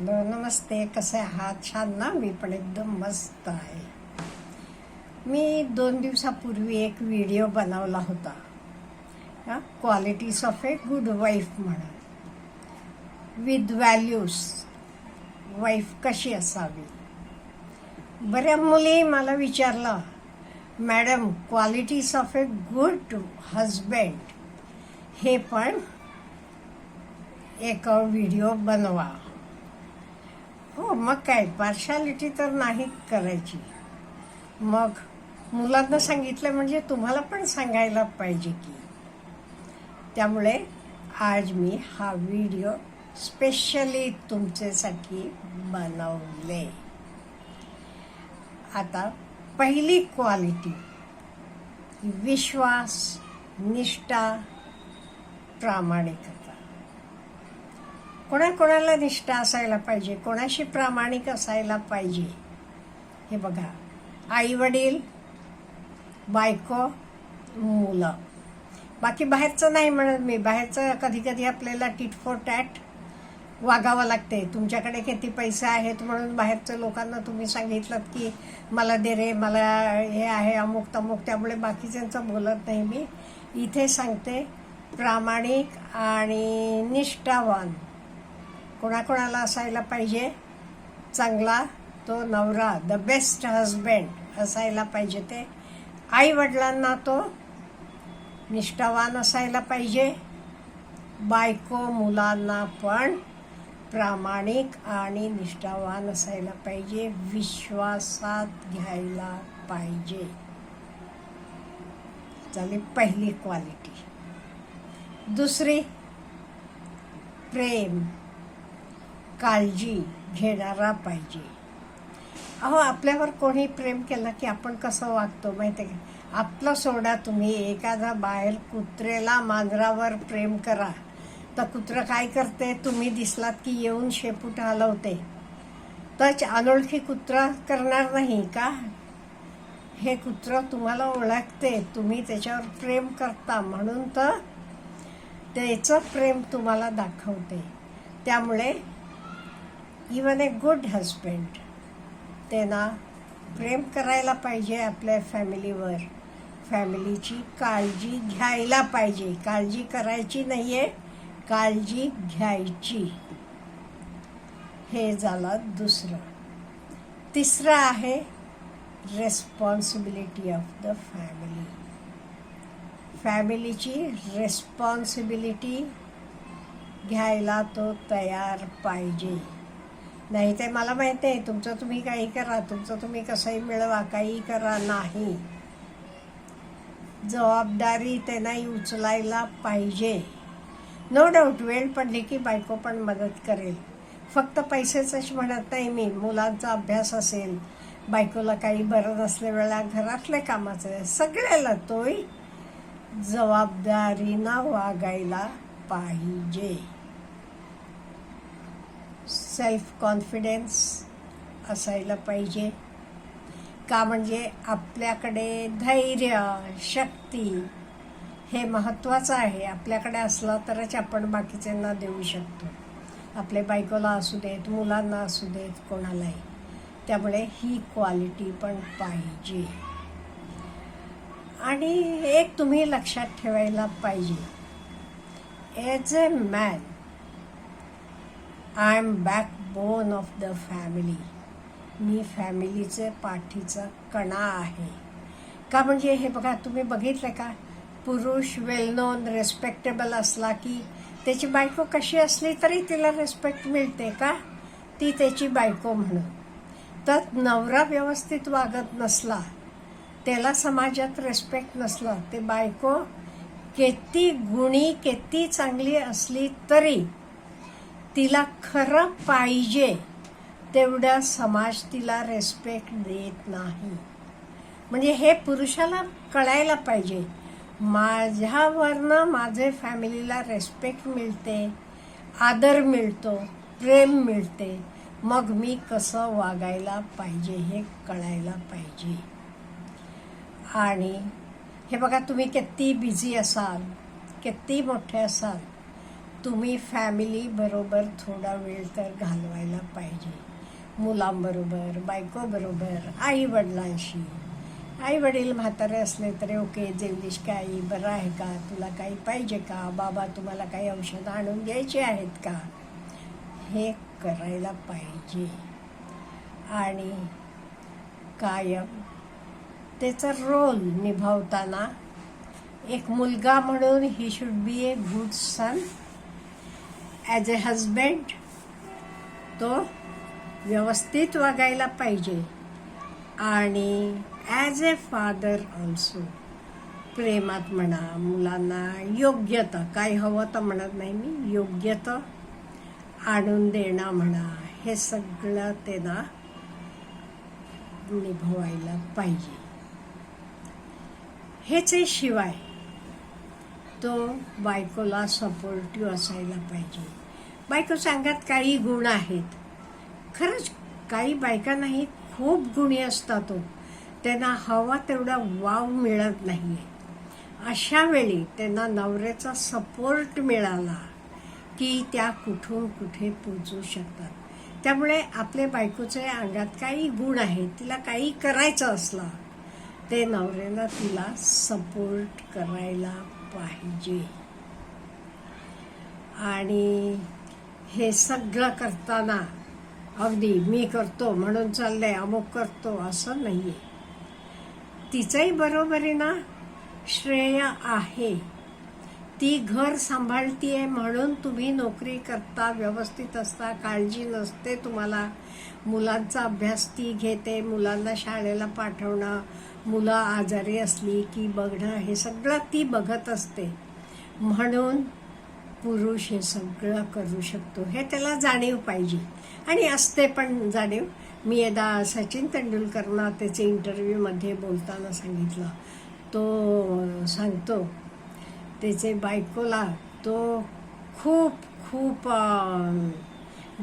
Hello नमस्ते, कसे आहात? छान ना? मी पण एकदम मस्त आहे. मी 2 दिवसापूर्वी एक व्हिडिओ बनवला होता, qualities of a good wife म्हणून, विथ व्हॅल्यूज. वाईफ कशी असावी. बऱ्या मुली मला विचारलं, madam qualities of a good husband हे पण एक व्हिडिओ बनवा. हो, मग काय, पार्शालिटी तर नाही करायची. मग मुलांना सांगितलं म्हणजे तुम्हाला पण सांगायला पाहिजे की. त्यामुळे आज मी हा व्हिडिओ स्पेशली तुमच्यासाठी बनवले. आता पहिली क्वालिटी, विश्वास, निष्ठा, प्रामाणिकता. कोणाकोणाला निष्ठा असायला पाहिजे, कोणाशी प्रामाणिक असायला पाहिजे. हे बघा, आई वडील, बायको, मुलं. बाकी बाहेरचं नाही म्हणत मी. बाहेरचं कधी कधी आपल्याला टिट फॉर टॅट वागावं लागते. तुमच्याकडे किती पैसे आहेत म्हणून बाहेरच्या लोकांना तुम्ही सांगितलं की मला दे रे, मला हे आहे, अमुक तमुक, त्यामुळे बाकीच्यांचं बोलत नाही मी. इथे सांगते प्रामाणिक आणि निष्ठावान कोणाकोणाला असायला पाहिजे. चांगला तो नवरा, द बेस्ट हजबंड असायला पाहिजे. ते आई वडिलांना तो निष्ठावान असायला पाहिजे. बायको मुलांना पण प्रामाणिक आणि निष्ठावान असायला पाहिजे. विश्वासात घ्यायला पाहिजे. झाली पहिली क्वालिटी. दुसरी, प्रेम, काळजी घेणारा पाहिजे. अहो, आपल्यावर कोणी प्रेम केलं की आपण कसं वागतो माहिती आहे का? आपलं सोडा, तुम्ही एखादा बाहेर कुत्रेला मांजरावर प्रेम करा तर कुत्रं काय करते, तुम्ही दिसलात की येऊन शेपूट हलवते. तर अनोळखी कुत्रा करणार नाही का? हे कुत्रं तुम्हाला ओळखते, तुम्ही त्याच्यावर प्रेम करता म्हणून तर त्याचं प्रेम तुम्हाला दाखवते. त्यामुळे इवन ए गुड हजबंड त्यांना प्रेम करायला पाहिजे आपल्या फॅमिलीवर. फॅमिलीची काळजी घ्यायला पाहिजे. काळजी करायची नाही आहे, काळजी घ्यायची. हे झालं दुसरं. तिसरं आहे रेस्पॉन्सिबिलिटी ऑफ द फॅमिली. फॅमिलीची रेस्पॉन्सिबिलिटी घ्यायला तो तयार पाहिजे. नाही ते मला माहिती आहे, तुमचं तुम्ही काही करा, तुमचं तुम्ही कसंही मिळवा, काही करा, नाही. जबाबदारी त्यांनाही उचलायला पाहिजे. नो डाऊट वेळ पडली की बायको पण मदत करेल. फक्त पैसेच म्हणत नाही मी. मुलांचा अभ्यास असेल, बायकोला काही बरं नसल्या वेळेला घरातले कामाचं, सगळ्याला तोही जबाबदारीनं वागायला पाहिजे. सेल्फ कॉन्फिडन्स असायला पाहिजे. का म्हणजे आपल्याकडे धैर्य, शक्ती हे महत्त्वाचं आहे. आपल्याकडे असलं तरच आपण बाकीच्यांना देऊ शकतो. आपल्या बायकोला असू देत, मुलांना असू देत, कोणालाही. त्यामुळे ही क्वालिटी पण पाहिजे. आणि एक तुम्ही लक्षात ठेवायला पाहिजे, as a man I am backbone of the family. मी फॅमिलीचे पाठीचा कणा आहे. का म्हणजे हे बघा, तुम्ही बघितलं का, पुरुष वेल नोन रेस्पेक्टेबल असला की त्याची बायको कशी असली तरी तिला रेस्पेक्ट मिळते. का? ती त्याची बायको म्हणून. तर नवरा व्यवस्थित वागत नसला, त्याला समाजात रेस्पेक्ट नसला, ते बायको किती गुणी, किती चांगली असली तरी तिला खरं पाहिजे तेवढा समाज तिला रेस्पेक्ट देत नाही. म्हणजे हे पुरुषाला कळायला पाहिजे, माझ्यावरनं माझे फॅमिलीला रेस्पेक्ट मिळते, आदर मिळतो, प्रेम मिळते, मग मी कसं वागायला पाहिजे हे कळायला पाहिजे. आणि हे बघा, तुम्ही किती बिझी असाल, किती मोठे असाल, तुम्ही फॅमिली बरोबर थोडा वेळ तर घालवायला पाहिजे. मुलांबरोबर, बायकोबरोबर, आई वडिलांशी. आई वडील म्हातारे असले तरी ओके, जेवलीस का आई, बरं आहे का, तुला काही पाहिजे का, बाबा तुम्हाला काही औषधं आणून द्यायची आहेत का, हे करायला पाहिजे. आणि कायम त्याचा रोल निभावताना एक मुलगा म्हणून he should be a good son. As a husband तो व्यवस्थित वागायला पाहिजे. आणि ॲज ए फादर ऑल्सो प्रेमात म्हणा, मुलांना योग्यता, काय हवं तर म्हणत नाही मी, योग्यता आणून देणं म्हणा, हे सगळं त्यांना निभवायला पाहिजे. ह्याचे शिवाय तो बायकोला सपोर्टिव्ह असायला पाहिजे. बायकोच्या अंगात काही गुण आहेत, खरंच काही बायका नाही, खूप गुणी असतात, तो त्यांना हवा तेवढा वाव मिळत नाही. अशा वेळी त्यांना नवऱ्याचा सपोर्ट मिळाला की त्या कुठून कुठे पोचू शकतात. त्यामुळे आपल्या बायकोच्या अंगात काही गुण आहेत, तिला काही करायचं असलं ते नवऱ्याला तिला सपोर्ट करायला पाहिजे. आणि हे सगळं करताना अगदी मी करतो म्हणून चाललंय, अमुक करतो असं नाहीये. तिचंही बरोबरीनं श्रेय आहे. ती घर सांभाळतीये म्हणून तुम्ही नोकरी करता, व्यवस्थित असता, काळजी नसते तुम्हाला. मुलांचा अभ्यास ती घेते, मुलांना शाळेला पाठवणं, मुलं आजारी असली की बघणं, हे सगळं ती बघत असते. म्हणून पुरुष हे सगळं करू शकतो, हे त्याला जाणीव पाहिजे. आणि असते पण जाणीव. मी एकदा सचिन तेंडुलकरना त्याचे इंटरव्ह्यूमध्ये बोलताना सांगितलं, तो सांगतो त्याचे बायकोला तो खूप खूप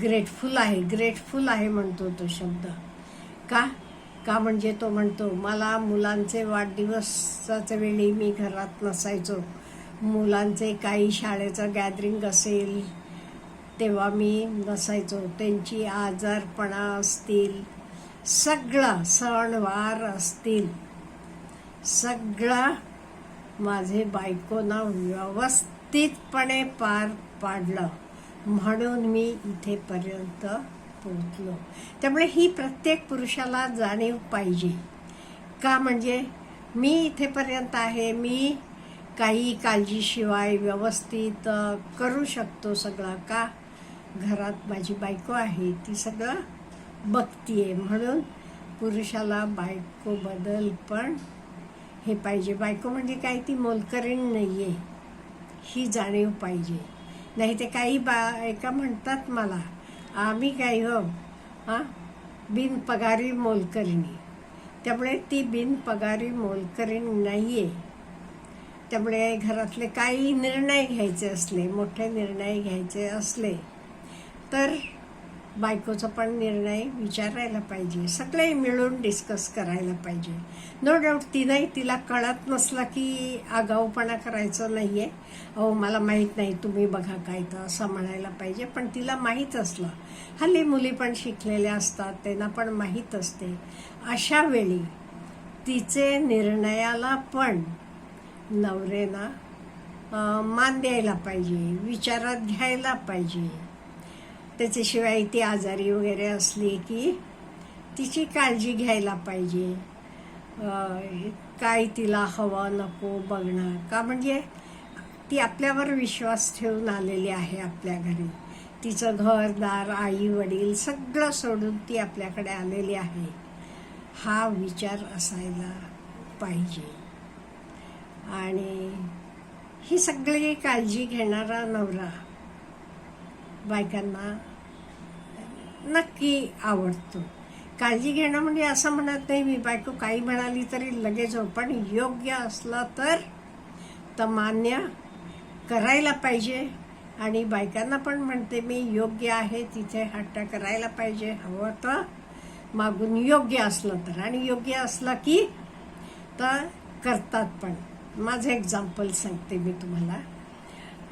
ग्रेटफुल आहे म्हणतो तो शब्द. का म्हणजे तो म्हणतो, मला मुलांचे वाढदिवसाच्या वेळी मी घरात नसायचो, मुलांचे काही शाळेचं गॅदरिंग असेल तेव्हा मी नसायचो, त्यांची आजारपणा असतील, सगळं सणवार असतील, सगळं माझे बायकोनं व्यवस्थितपणे पार पाडलं म्हणून मी इथेपर्यंत पोहोचलो. त्यामुळे ही प्रत्येक पुरुषाला जाणीव पाहिजे. का म्हणजे मी इथेपर्यंत आहे, मी काही काळजीशिवाय व्यवस्थित करू शकतो सगळं. का घरात माझी बायको आहे, ती सगळं बघतीये. म्हणून पुरुषाला बायकोबद्दल पण हे पाहिजे. बायको म्हणजे काय, ती मोलकरीण नाहीये, ही जाणीव पाहिजे. नाही ते काही बायका म्हणतात मला, आम्ही काय हो बिनपगारी मोलकरीणी. त्यामुळे ती बिनपगारी मोलकरीण नाहीये. त्यामुळे घरातले काही निर्णय घ्यायचे असले, मोठे निर्णय घ्यायचे असले तर बायकोचा पण निर्णय विचारायला पाहिजे, सगळे मिळून डिस्कस करायला पाहिजे. नो डाऊट तिला कळत नसलं की आगाऊपणा करायचं नाहीये, अहो मला माहीत नाही तुम्ही बघा काय, तर असं म्हणायला पाहिजे. पण तिला माहीत असलं, हल्ली मुली पण शिकलेल्या असतात, त्यांना पण माहीत असते. अशा वेळी तिचे निर्णयाला पण नवऱ्यानं मान द्यायला पाहिजे, विचारात घ्यायला पाहिजे. त्याच्याशिवाय ती आजारी वगैरे असली की तिची काळजी घ्यायला पाहिजे. काय तिला हवं नको बघणं. का म्हणजे ती आपल्यावर विश्वास ठेवून आलेली आहे आपल्या घरी. तिचं घरदार, आई वडील सगळं सोडून ती आपल्याकडे आलेली आहे, हा विचार असायला पाहिजे. आणि ही सगळी काळजी घेणारा नवरा बायकांना नक्की आवडतो. काळजी घेणं म्हणजे असं म्हणत नाही मी बायको काही म्हणाली तरी लगेच हो, पण योग्य असलं तर मान्य करायला पाहिजे. आणि बायकांना पण म्हणते मी, योग्य आहे तिथे हट्ट करायला पाहिजे, हवं तर मागून योग्य असलं तर. आणि योग्य असलं की तर करतात पण. माझं एक्झाम्पल सांगते मी तुम्हाला.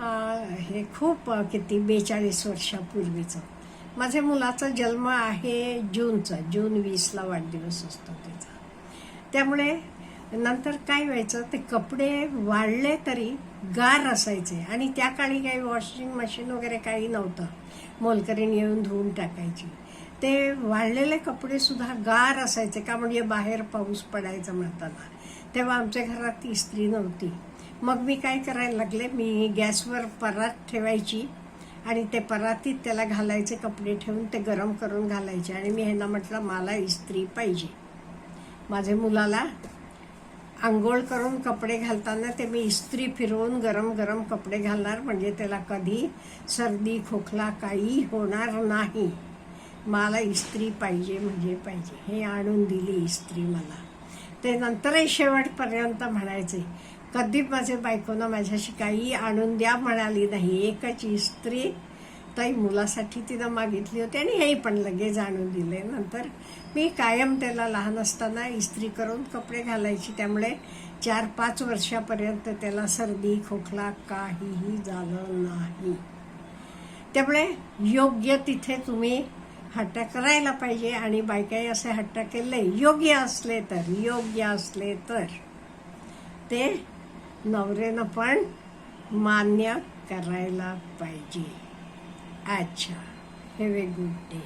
हे खूप किती 42 वर्षापूर्वीचं. माझ्या मुलाचा जन्म आहे जूनचा, जून 20ला वाढदिवस असतो त्याचा. त्यामुळे नंतर काय व्हायचं, ते कपडे वाळले तरी गार असायचे आणि त्या काळी काही वॉशिंग मशीन वगैरे काही नव्हतं, मोलकरीण येऊन धुवून टाकायची. ते वाळलेले कपडे सुद्धा गार असायचे का, म्हणजे बाहेर पाऊस पडायचा म्हणताना. तेव्हा आमच्या घरात इस्त्री नव्हती. मग मी काय करायला लागले, मी गॅसवर परात ठेवायची आणि ते परातीत त्याला घालायचे कपडे ठेवून ते गरम करून घालायचे. आणि मी ह्यांना म्हटलं मला इस्त्री पाहिजे. माझ्या मुलाला आंघोळ करून कपडे घालताना ते मी इस्त्री फिरवून गरम गरम कपडे घालणार, म्हणजे त्याला कधी सर्दी खोकला काही होणार नाही. मला इस्त्री पाहिजे म्हणजे पाहिजे. हे आणून दिली इस्त्री मला. ते नंतरही शेवटपर्यंत म्हणायचे. कधी माझ्या बायकोनं माझ्याशी काही आणून द्या म्हणाली नाही. एकच इस्त्री ताई मुलासाठी तिनं मागितली होती आणि हेही पण लगेच आणून दिले. नंतर मी कायम त्याला लहान असताना इस्त्री करून कपडे घालायची. त्यामुळे 4-5 वर्षापर्यंत त्याला सर्दी खोकला काहीही झालं नाही. त्यामुळे योग्य तिथे तुम्ही हट्ट करायला पाहिजे. आणि बायकाही असे हट्ट केले योग्य असले तर ते नवऱ्यानं पण मान्य करायला पाहिजे. अच्छा, हॅव ए गुड डे.